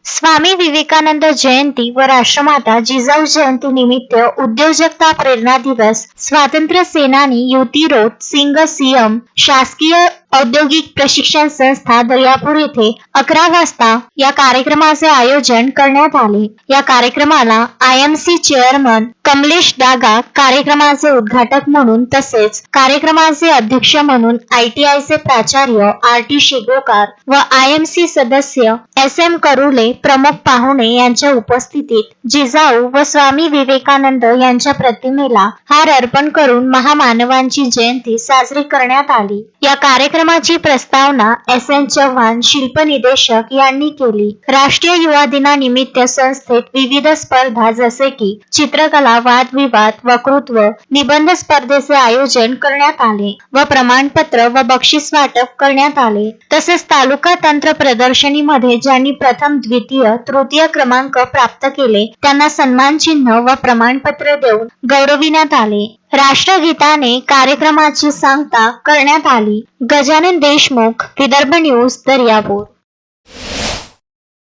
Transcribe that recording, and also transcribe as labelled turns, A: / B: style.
A: स्वामी विवेकानंद जयंती व राष्ट्रमाता जिजाऊ जयंती निमित्त उद्योजकता प्रेरणा दिवस स्वातंत्र्य सेनानी युती रोड सिंग सीएम शासकीय औद्योगिक प्रशिक्षण संस्था दर्यापूर येथे 11 वाजता या कार्यक्रमाचे आयोजन करण्यात आले। या कार्यक्रमाला IMC चेअरमन कमलेश डागा कार्यक्रमाचे उद्घाटक म्हणून तसेच कार्यक्रमाचे अध्यक्ष म्हणून ITIचे प्राचार्य RT शेगोकार व IMC सदस्य SM करुले प्रमुख पाहुणे यांच्या उपस्थितीत जिजाऊ व स्वामी विवेकानंद यांच्या प्रतिमेला हार अर्पण करून महामानवांची जयंती साजरी करण्यात आली। या कार्यक्रमाची प्रस्तावना SN चव्हाण शिल्प निदेशक यांनी केली। राष्ट्रीय युवा दिनानिमित्त संस्थेत विविध स्पर्धा जसे की चित्रकला, वादविवाद, वक्तृत्व, निबंध स्पर्धेचे आयोजन करण्यात आले व प्रमाणपत्र व बक्षीस वाटप करण्यात आले। तसेच तालुका तंत्र प्रदर्शनीमध्ये ज्यांनी प्रथम, द्वितीय, तृतीय क्रमांक प्राप्त केले त्यांना सन्मान चिन्ह व प्रमाणपत्र देऊन गौरविण्यात आले। राष्ट्रगीताने कार्यक्रमाची सांगता करण्यात आली। गजानन देशमुख, विदर्भ न्यूज, दर्यापूर।